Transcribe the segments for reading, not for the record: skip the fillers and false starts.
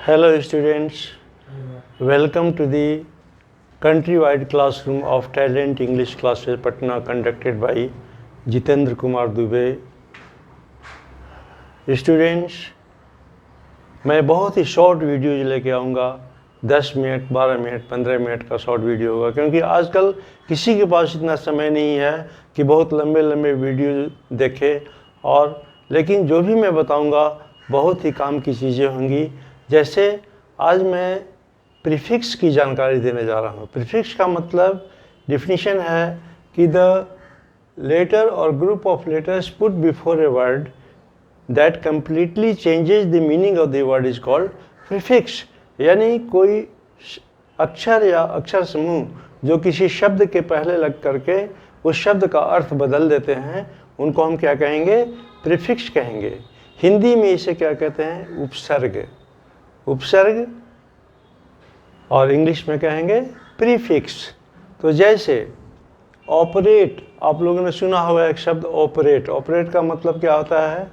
Hello students, welcome to the countrywide classroom of Talent English classes Patna conducted by Jitendra Kumar Dubey. Students, मैं बहुत ही short videos लेके आऊँगा। 10 minute, 12 minute, 15 minute का short video होगा, क्योंकि आजकल किसी के पास इतना समय नहीं है कि बहुत लंबे लंबे वीडियो देखे। और लेकिन जो भी मैं बताऊँगा बहुत ही काम की चीज़ें होंगी। जैसे आज मैं प्रीफिक्स की जानकारी देने जा रहा हूँ। प्रीफिक्स का मतलब डिफिनीशन है कि द लेटर और group of letters put before a word that completely changes the meaning of the word is called prefix. यानी कोई अक्षर या अक्षर समूह जो किसी शब्द के पहले लग करके उस शब्द का अर्थ बदल देते हैं, उनको हम क्या कहेंगे? प्रीफिक्स कहेंगे। हिंदी में इसे क्या कहते हैं? उपसर्ग। उपसर्ग। और इंग्लिश में कहेंगे प्रीफिक्स। तो जैसे ऑपरेट, आप लोगों ने सुना होगा एक शब्द ऑपरेट। ऑपरेट का मतलब क्या होता है?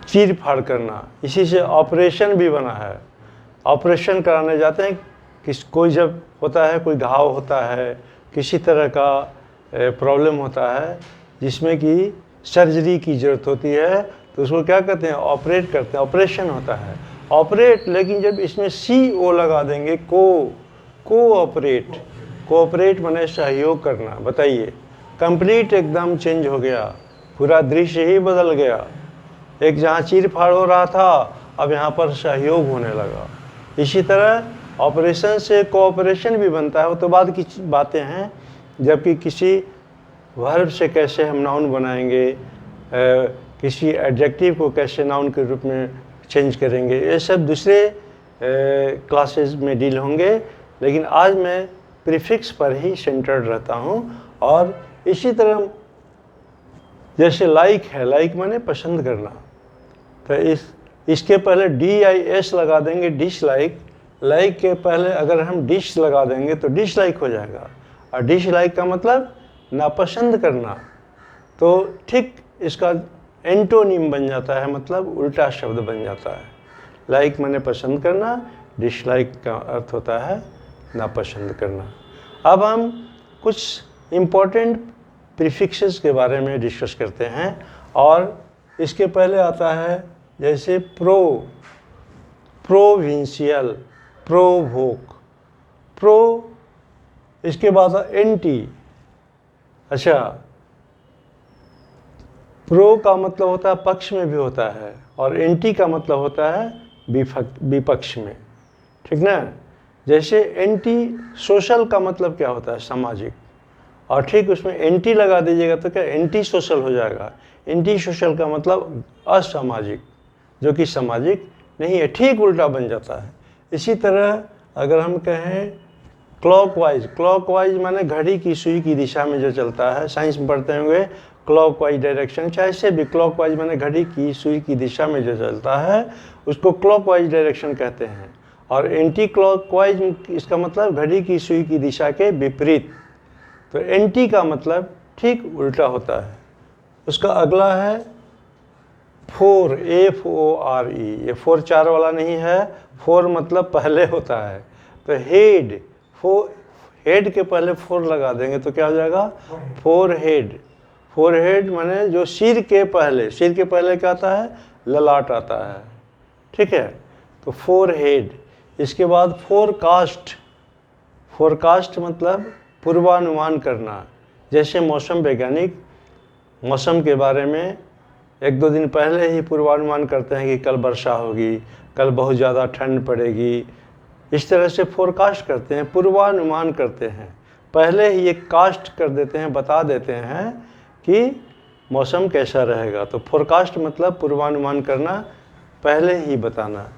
चीर फाड़ करना। इसी से ऑपरेशन भी बना है। ऑपरेशन कराने जाते हैं कोई जब होता है, कोई घाव होता है, किसी तरह का प्रॉब्लम होता है जिसमें कि सर्जरी की ज़रूरत होती है, तो उसको क्या कहते हैं? ऑपरेट करते हैं, ऑपरेशन होता है ऑपरेट। लेकिन जब इसमें CO लगा देंगे, कोऑपरेट। कोऑपरेट माने सहयोग करना। बताइए, कंप्लीट एकदम चेंज हो गया, पूरा दृश्य ही बदल गया। एक जहाँ चीर फाड़ हो रहा था, अब यहाँ पर सहयोग होने लगा। इसी तरह ऑपरेशन से कोऑपरेशन भी बनता है। वो तो बाद की बातें हैं। जबकि किसी वर्ब से कैसे हम नाउन बनाएंगे, किसी एडजेक्टिव को कैसे नाउन के रूप में चेंज करेंगे, ये सब दूसरे क्लासेस में डील होंगे। लेकिन आज मैं प्रीफिक्स पर ही सेंटर्ड रहता हूँ। और इसी तरह जैसे लाइक है, लाइक माने पसंद करना, तो इसके पहले DIS लगा देंगे, डिसलाइक। लाइक के पहले अगर हम डिश लगा देंगे तो डिसलाइक हो जाएगा। और डिसलाइक का मतलब नापसंद करना। तो ठीक इसका एंटोनिम बन जाता है, मतलब उल्टा शब्द बन जाता है। लाइक माने पसंद करना, डिसलाइक का अर्थ होता है नापसंद करना। अब हम कुछ इम्पोर्टेंट प्रीफिक्सेस के बारे में डिस्कस करते हैं। और इसके पहले आता है जैसे प्रोविंशियल, प्रोवोक, प्रो। इसके बाद एंटी। अच्छा, प्रो का मतलब होता है पक्ष में भी होता है, और एंटी का मतलब होता है विपक्ष में। ठीक ना? जैसे एंटी सोशल का मतलब क्या होता है? सामाजिक। और ठीक उसमें एंटी लगा दीजिएगा तो क्या एंटी सोशल हो जाएगा। एंटी सोशल का मतलब असामाजिक, जो कि सामाजिक नहीं है, ठीक उल्टा बन जाता है। इसी तरह अगर हम कहें क्लॉकवाइज, क्लॉकवाइज माने घड़ी की सुई की दिशा में जो चलता है, साइंस में पढ़ते होंगे क्लॉकवाइज डायरेक्शन। चाहे से भी क्लॉकवाइज माने घड़ी की सुई की दिशा में जो चलता है उसको क्लॉकवाइज डायरेक्शन कहते हैं। और एंटी क्लॉकवाइज इसका मतलब घड़ी की सुई की दिशा के विपरीत। तो एंटी का मतलब ठीक उल्टा होता है। उसका अगला है फोर, FORE। ये 4 4 वाला नहीं है। 4 मतलब पहले होता है। तो हेड, हेड के पहले 4 लगा देंगे तो क्या हो जाएगा? Four head. फोर हेड माने जो सिर के पहले, सिर के पहले क्या आता है? ललाट आता है। ठीक है? तो फोर हेड। इसके बाद फोरकास्ट। फोरकास्ट मतलब पूर्वानुमान करना। जैसे मौसम वैज्ञानिक मौसम के बारे में 1-2 दिन पहले ही पूर्वानुमान करते हैं कि कल वर्षा होगी, कल बहुत ज़्यादा ठंड पड़ेगी। इस तरह से फोरकास्ट करते हैं, पूर्वानुमान करते हैं। पहले ही एक कास्ट कर देते हैं, बता देते हैं कि मौसम कैसा रहेगा। तो फोरकास्ट मतलब पूर्वानुमान करना, पहले ही बताना।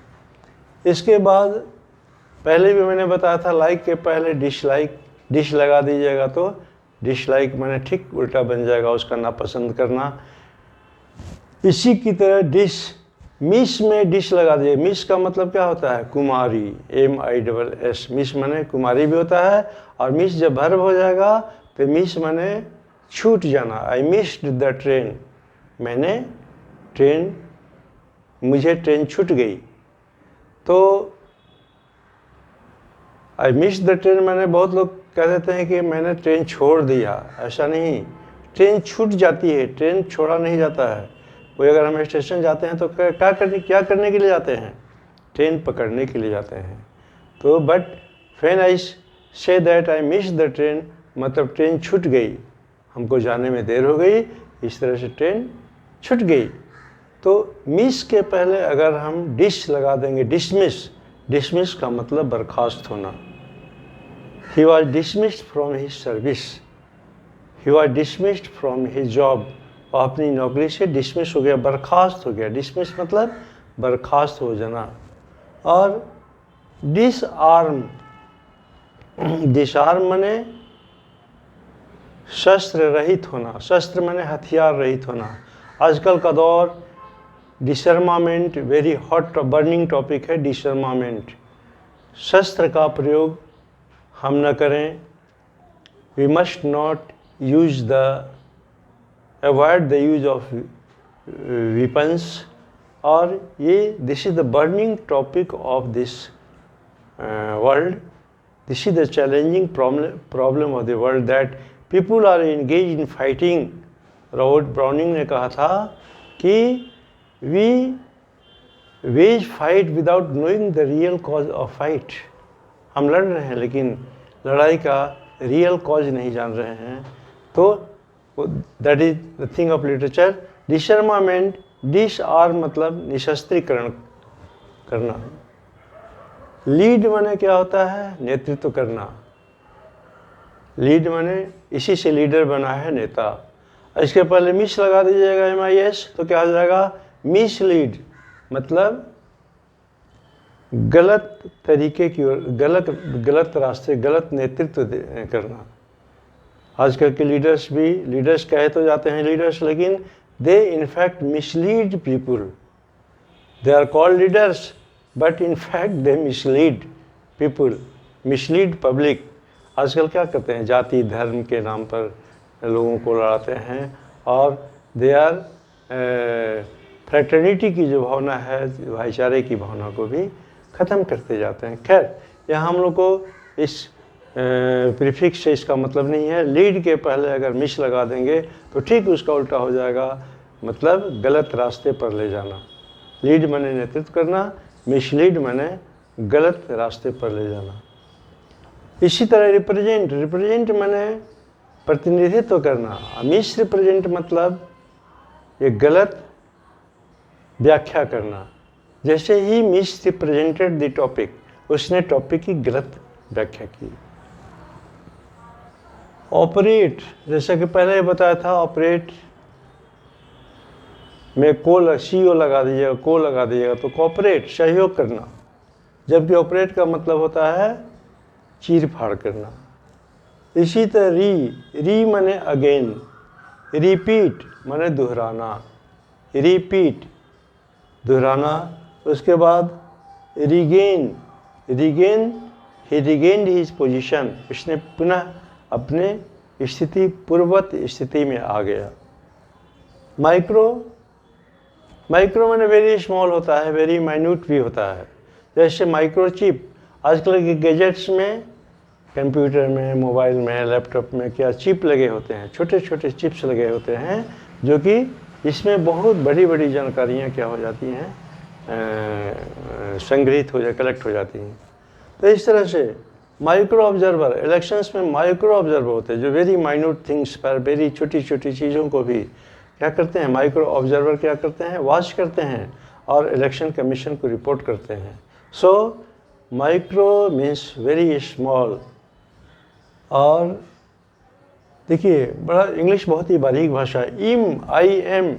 इसके बाद पहले भी मैंने बताया था, लाइक के पहले डिसलाइक, डिश लगा दीजिएगा तो डिसलाइक माने ठीक उल्टा बन जाएगा, उसका नापसंद करना। इसी की तरह डिश, मिस में डिश लगा दीजिए। मिस का मतलब क्या होता है? कुमारी, MISS। मिस माने कुमारी भी होता है। और मिस जब वर्ब हो जाएगा तो मिस माने छूट जाना। आई मिस्ड द ट्रेन, मैंने ट्रेन, मुझे ट्रेन छूट गई। तो आई मिस द ट्रेन मैंने, बहुत लोग कह देते हैं कि मैंने ट्रेन छोड़ दिया। ऐसा नहीं, ट्रेन छूट जाती है, ट्रेन छोड़ा नहीं जाता है। कोई अगर हम स्टेशन जाते हैं तो क्या करने के लिए जाते हैं? ट्रेन पकड़ने के लिए जाते हैं। तो but when I say that I miss the train, मतलब ट्रेन छूट गई, हमको जाने में देर हो गई, इस तरह से ट्रेन छूट गई। तो मिस के पहले अगर हम डिश लगा देंगे, डिसमिस का मतलब बर्खास्त होना। He was dismissed from his service, he was dismissed from his job, और अपनी नौकरी से डिसमिस हो गया, बर्खास्त हो गया। डिसमिस मतलब बर्खास्त हो जाना। और डिसआर्म माने शस्त्र रहित होना, शस्त्र माने हथियार रहित होना। आजकल का दौर disarmament, very hot burning topic है डिसर्मामेंट। शस्त्र का प्रयोग हम न करें। We must not use avoid the use of weapons। और ये this is the burning topic of this world, this is the challenging problem of the world that people are engage in fighting. Robert Browning ने कहा था कि we wage fight without knowing the real cause of fight. हम लड़ रहे हैं लेकिन लड़ाई का रियल कॉज नहीं जान रहे हैं। तो that is the thing of literature. Disarmament, disarm मतलब निशस्त्रीकरण करना। लीड माने क्या होता है? नेतृत्व करना। लीड माने इसी से लीडर बना है नेता। इसके पहले मिस लगा दीजिएगा MIS, तो क्या हो जाएगा? मिसलीड मतलब गलत तरीके की ओर, गलत रास्ते, गलत नेतृत्व करना। आजकल के लीडर्स कहे तो जाते हैं लीडर्स, लेकिन they in fact mislead people. They are called leaders but in fact they mislead people, mislead public. आजकल क्या करते हैं? जाति धर्म के नाम पर लोगों को लड़ाते हैं, और दे आर फ्रैटर्निटी की जो भावना है, भाईचारे की भावना को भी ख़त्म करते जाते हैं। खैर, यहाँ हम लोग को इस प्रीफिक्स से इसका मतलब नहीं है। लीड के पहले अगर मिस लगा देंगे तो ठीक उसका उल्टा हो जाएगा, मतलब गलत रास्ते पर ले जाना। लीड माने नेतृत्व करना, मिसलीड माने गलत रास्ते पर ले जाना। इसी तरह रिप्रेजेंट माने प्रतिनिधित्व करना। मिस रिप्रेजेंट मतलब ये गलत व्याख्या करना। जैसे ही मिस रिप्रेजेंटेड द टॉपिक, उसने टॉपिक की गलत व्याख्या की। ऑपरेट, जैसा कि पहले बताया था, ऑपरेट में CO लगा दीजिएगा, को लगा दीजिएगा तो कोऑपरेट, सहयोग करना। जबकि ऑपरेट का मतलब होता है चीर फाड़ करना। इसी तरह री माने अगेन, रिपीट माने दोहराना, रिपीट दोहराना। उसके बाद रिगेन ही रिगेन्ड हिज पोजीशन, उसने पुनः अपने स्थिति, पूर्ववत स्थिति में आ गया। माइक्रो माने वेरी स्मॉल होता है, वेरी माइन्यूट भी होता है। जैसे माइक्रोचिप, आजकल के गैजेट्स में, कंप्यूटर में, मोबाइल में, लैपटॉप में क्या चिप लगे होते हैं, छोटे छोटे चिप्स लगे होते हैं, जो कि इसमें बहुत बड़ी बड़ी जानकारियाँ क्या हो जाती हैं, संग्रहित हो कलेक्ट हो जाती हैं। तो इस तरह से माइक्रो ऑब्जर्वर, इलेक्शंस में माइक्रो ऑब्जर्वर होते हैं जो वेरी माइन्यूट थिंग्स पर, वेरी छोटी छोटी चीज़ों को भी क्या करते हैं, माइक्रो ऑब्जर्वर क्या करते हैं, वॉच करते हैं और इलेक्शन कमीशन को रिपोर्ट करते हैं। So micro means very small. और देखिए, बड़ा इंग्लिश बहुत ही बारीक भाषा है। IM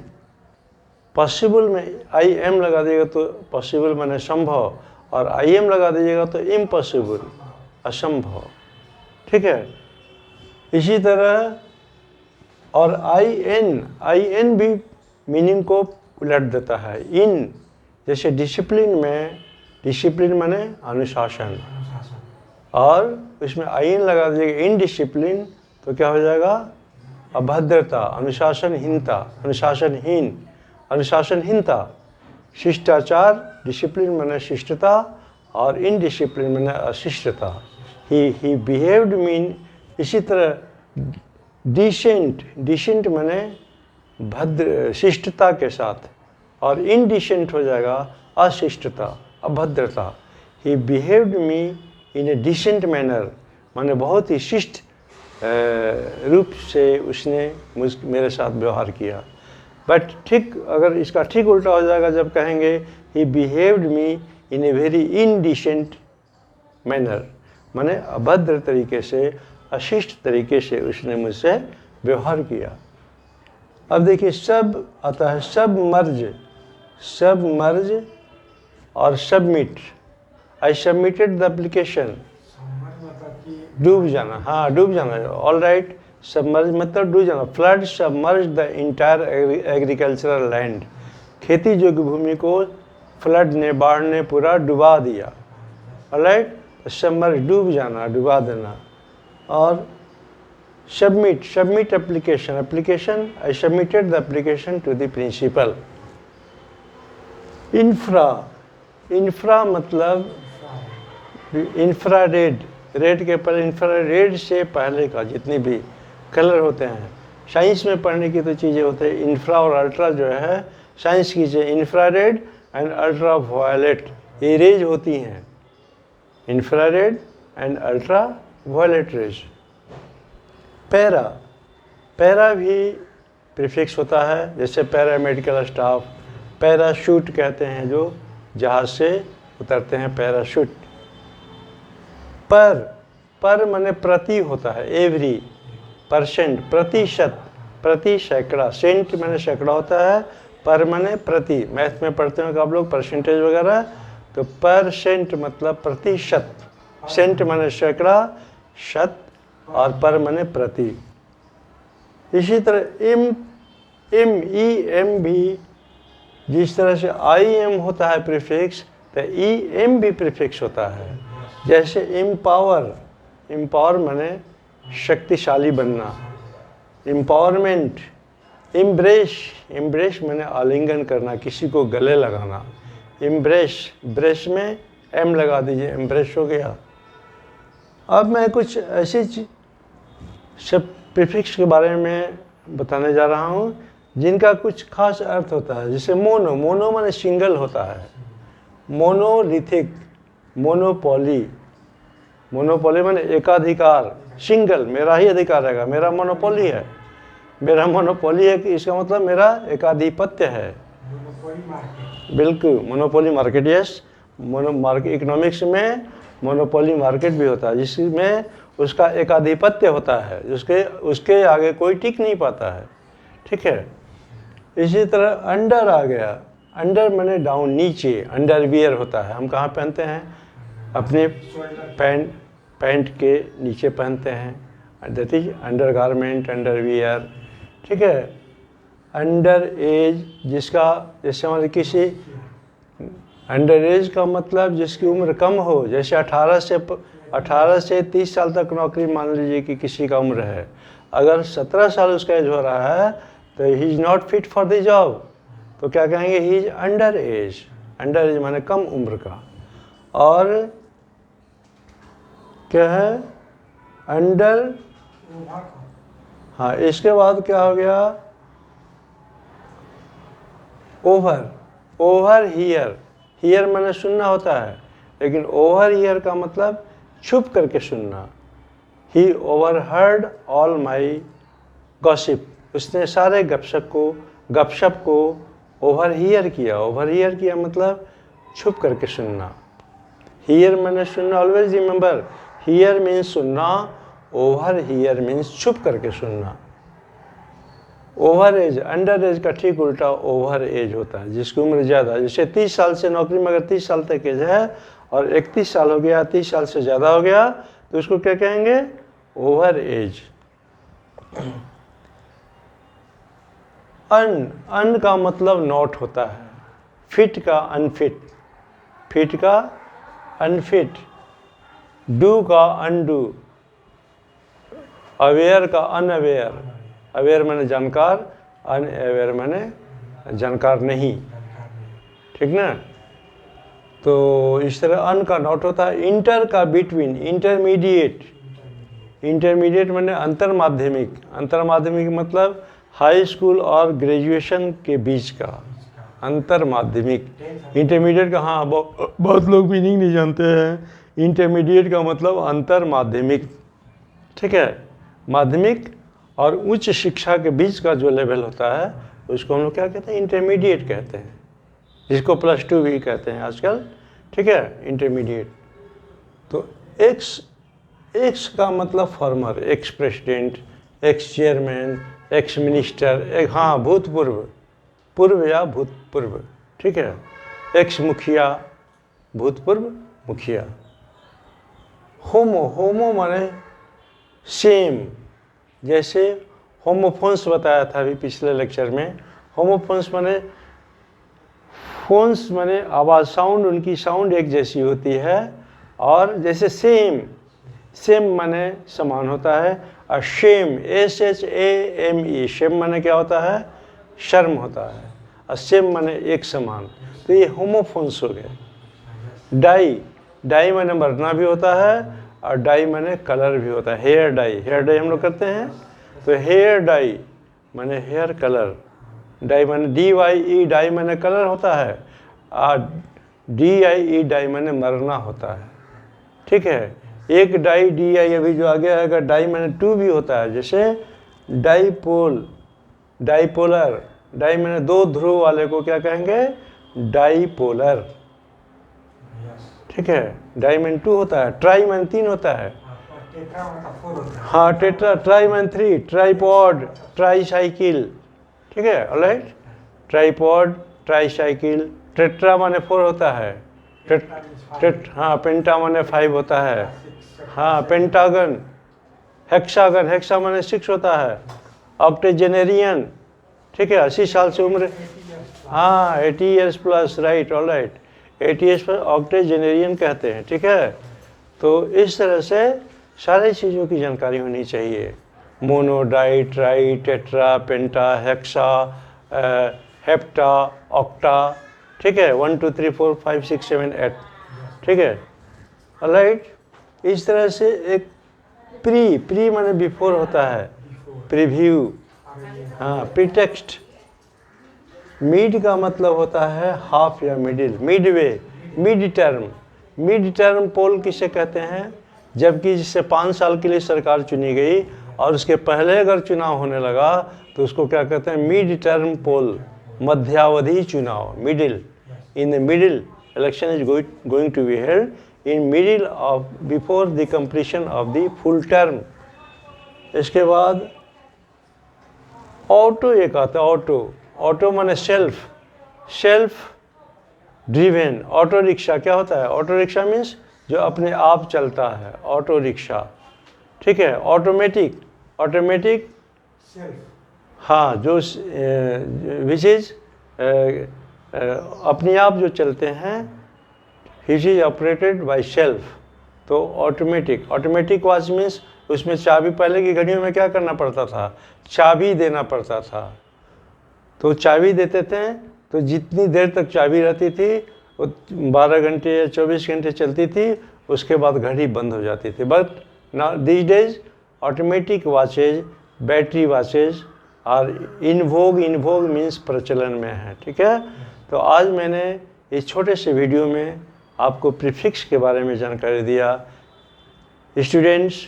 पॉसिबल में IM लगा देगा तो पॉसिबल माने संभव, और IM लगा दीजिएगा तो इम्पॉसिबल, असंभव। ठीक है। इसी तरह और IN भी मीनिंग को उलट देता है। इन, जैसे डिसिप्लिन में, डिसिप्लिन माने अनुशासन, और उसमें IN लगा दीजिएगा इनडिसिप्लिन तो क्या हो जाएगा, अभद्रता, अनुशासनहीनता, अनुशासनहीनता। शिष्टाचार, डिसिप्लिन माने शिष्टता, और इनडिसिप्लिन माने अशिष्टता। ही बिहेव्ड मीन इसी तरह डिसेंट माने भद्र, शिष्टता के साथ, और इनडिसेंट हो जाएगा अशिष्टता, अभद्रता। ही behaved me in A decent manner, माने बहुत ही शिष्ट रूप से उसने मेरे साथ व्यवहार किया। बट ठीक, अगर इसका ठीक उल्टा हो जाएगा जब कहेंगे he behaved me in a very indecent manner, माने अभद्र तरीके से, अशिष्ट तरीके से उसने मुझसे व्यवहार किया। अब देखिए सब आता है, सब मर्ज और submit. I submitted the application, डूब जाना, हाँ डूब जाना, ऑल राइट। सबमर्ज मतलब डूब जाना। Flood submerge the entire agricultural land, खेती योग्य भूमि को फ्लड ने, बाढ़ ने पूरा डुबा दिया। ऑल राइट, सबमर्ज डूब जाना, डुबा देना। और submit application, I submitted the application to the principal. Infra मतलब इंफ्रारेड, रेड के पर इंफ्रारेड से पहले का जितने भी कलर होते हैं, साइंस में पढ़ने की तो चीज़ें होते हैं। इंफ्रा और अल्ट्रा जो है साइंस की चीज़ें, इंफ्रारेड एंड अल्ट्रा वायलेट, ये रेज होती हैं, infrared and ultraviolet rays. Para भी प्रीफिक्स होता है, जैसे पैरामेडिकल स्टाफ, पैराशूट कहते हैं जो जहाज से उतरते हैं, पैराशूट। पर माने प्रति होता है, एवरी, परसेंट, प्रतिशत, प्रति सैकड़ा, सेंट माने सैकड़ा होता है, पर माने प्रति। मैथ में पढ़ते हो आप लोग परसेंटेज वगैरह, तो परसेंट मतलब प्रतिशत, सेंट माने सैकड़ा, शत, और पर माने प्रति। इसी तरह एम भी, जिस तरह से आई एम होता है प्रीफिक्स, तो ई एम भी प्रीफिक्स होता है। जैसे एम्पावर माने शक्तिशाली बनना, एम्पावरमेंट। एम्ब्रेस माने आलिंगन करना, किसी को गले लगाना, ब्रेस में एम लगा दीजिए, एम्ब्रेस हो गया। अब मैं कुछ ऐसी सब प्रीफिक्स के बारे में बताने जा रहा हूँ जिनका कुछ खास अर्थ होता है। जैसे मोनो माने सिंगल होता है, मोनोलिथिक, मोनोपोली माने एकाधिकार, सिंगल, मेरा ही अधिकार रहेगा, मेरा मोनोपोली है, कि इसका मतलब मेरा एकाधिपत्य है। बिल्कुल, मोनोपोली मार्केट, यस, इकोनॉमिक्स में मोनोपोली मार्केट भी होता है जिसमें उसका एकाधिपत्य होता है, उसके आगे कोई टिक नहीं पाता है, ठीक है। इसी तरह अंडर आ गया, अंडर माने डाउन, नीचे, अंडरवियर होता है, हम कहाँ पहनते हैं, अपने पैंट के नीचे पहनते हैं, that is under garment, underwear, ठीक है। अंडर एज, जिसका, जैसे हमारे किसी, अंडर एज का मतलब जिसकी उम्र कम हो, जैसे 18 से 30 साल तक नौकरी मान लीजिए कि किसी का उम्र है, अगर 17 साल उसका एज हो रहा है तो he is not fit for the job, तो क्या कहेंगे, ही इज अंडर एज माने कम उम्र का। और क्या है, अंडर, हाँ, इसके बाद क्या हो गया, ओवर हियर माने सुनना होता है, लेकिन ओवर हियर का मतलब छुप करके सुनना। ही ओवरहर्ड ऑल माई गॉसिप, उसने सारे गपशप को ओवरहियर किया मतलब छुप करके सुनना। हियर माने सुनना, ऑलवेज रिमेंबर, हियर मीन्स सुनना, ओवर हियर मीन्स छुप करके सुनना। ओवर एज, अंडर एज का ठीक उल्टा ओवर एज होता है, जिसकी उम्र ज़्यादा, जैसे 30 साल से नौकरी में अगर 30 साल तक एज है और 31 साल हो गया, 30 साल से ज़्यादा हो गया, तो उसको क्या कहेंगे, ओवर एज। अन का मतलब नॉट होता है, फिट का अनफिट, डू का अनडू, अवेयर का अनअवेयर, अवेयर माने जानकार, अनअवेयर माने जानकार नहीं। ठीक ना। तो इस तरह अन का नॉट होता है। इंटर का बिटवीन, इंटरमीडिएट, इंटरमीडिएट मैंने अंतर माध्यमिक, अंतर माध्यमिक मतलब हाई स्कूल और ग्रेजुएशन के बीच का अंतर माध्यमिक। इंटरमीडिएट का, हाँ बहुत लोग मीनिंग नहीं जानते हैं। इंटरमीडिएट का मतलब अंतर माध्यमिक, ठीक है। माध्यमिक और उच्च शिक्षा के बीच का जो लेवल होता है उसको हम लोग क्या कहते हैं, इंटरमीडिएट कहते हैं, जिसको +2 भी कहते हैं आजकल, ठीक है, इंटरमीडिएट। तो एक्स का मतलब farmer, ex president, x chairman, ex minister, एक, हाँ भूतपूर्व, पूर्व या भूतपूर्व, ठीक है। एक्स मुखिया, भूतपूर्व मुखिया। होमो माने सेम, जैसे होमोफोन्स बताया था अभी पिछले लेक्चर में। होमोफोन्स माने, फोन्स माने आवाज़, साउंड, उनकी साउंड एक जैसी होती है। और जैसे सेम माने समान होता है। और शेम, SHAME, शेम माने क्या होता है, शर्म होता है। और सेम माने एक समान। तो ये होमोफोन्स हो गए। डाई माने मरना भी होता है, और डाई माने कलर भी होता है। हेयर डाई हम लोग करते हैं, तो हेयर डाई माने हेयर कलर। डाई माने DYE, डाई माने कलर होता है, और DIE डाई माने मरना होता है, ठीक है। एक डाई DI अभी जो आगे आएगा, डाई माने 2 भी होता है, जैसे डाईपोल, डाईपोलर। डाई माने 2 ध्रुव वाले को क्या कहेंगे, डाईपोलर, ठीक है। डाई माने 2 होता है। ट्राई माने 3 होता है, हाँ टेट्रा। ट्राई माने 3, ट्राईपॉड, ट्राईसाइकिल, ठीक है, ऑलराइट। Tripod, tricycle. टेट्रा माने 4 होता है। हाँ पेंटा माने 5 होता है, हाँ पेंटागन। हेक्सागन, हेक्सा माने 6 होता है। ऑक्टेजेनेरियन, ठीक है, 80 साल से उम्र, हाँ 80 years plus, right, alright, 80 years पर ऑक्टेजेनेरियन कहते हैं, ठीक है। तो इस तरह से सारी चीज़ों की जानकारी होनी चाहिए। मोनो, डाई, ट्राई, टेट्रा, पेंटा, हेक्सा, हेप्टा, ऑक्टा, ठीक है, 1 2 3 4 5 6 7 8, ठीक है, ऑलराइट। इस तरह से एक प्री माने बिफोर होता है, प्रीव्यू, हाँ प्रीटेक्स्ट। मिड का मतलब होता है हाफ या मिडिल, मिडवे, मिड टर्म पोल किसे कहते हैं, जबकि जिससे 5 साल के लिए सरकार चुनी गई और उसके पहले अगर चुनाव होने लगा तो उसको क्या कहते हैं, मिड टर्म पोल, मध्यावधि चुनाव, middle. In the middle, election is going to be held in middle of, before the completion of the full term. इसके बाद ऑटो एक आता है, ऑटो माने सेल्फ ड्रिवेन। ऑटो रिक्शा क्या होता है, ऑटो रिक्शा मीन्स जो अपने आप चलता है, ऑटो रिक्शा, ठीक है। ऑटोमेटिक, हाँ जो विच इज अपने आप जो चलते हैं, which is operated by self. तो ऑटोमेटिक वॉच मीन्स उसमें चाबी, पहले की घड़ियों में क्या करना पड़ता था, चाबी देना पड़ता था। तो चाबी देते थे तो जितनी देर तक चाबी रहती थी वो 12 घंटे या 24 घंटे चलती थी, उसके बाद घड़ी बंद हो जाती थी। But now these days automatic watches, battery watches और इनवोग मीन्स प्रचलन में है, ठीक है। तो आज मैंने इस छोटे से वीडियो में आपको प्रीफिक्स के बारे में जानकारी दिया। Students,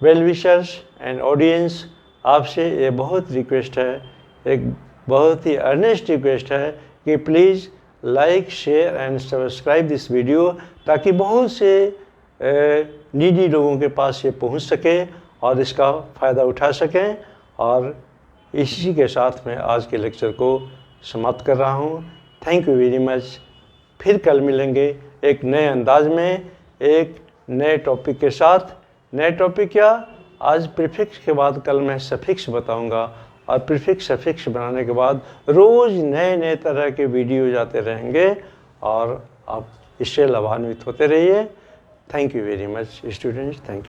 well wishers and audience, आपसे ये बहुत रिक्वेस्ट है, एक बहुत ही अर्नेस्ट रिक्वेस्ट है कि please like, share and subscribe this video, ताकि बहुत से नीडी लोगों के पास ये पहुंच सके और इसका फ़ायदा उठा सकें। और इसी के साथ मैं आज के लेक्चर को समाप्त कर रहा हूं। Thank you very much. फिर कल मिलेंगे एक नए अंदाज में, एक नए टॉपिक के साथ। नए टॉपिक क्या, आज प्रीफिक्स के बाद कल मैं सफिक्स बताऊंगा, और प्रीफिक्स सफिक्स बनाने के बाद रोज़ नए तरह के वीडियो जाते रहेंगे और आप इससे लाभान्वित होते रहिए। Thank you very much students, thank you.